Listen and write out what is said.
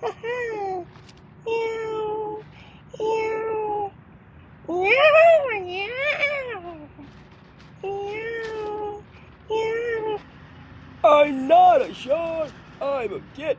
Meow, meow, meow, meow, meow, meow. I'm not a shark. I'm a kid.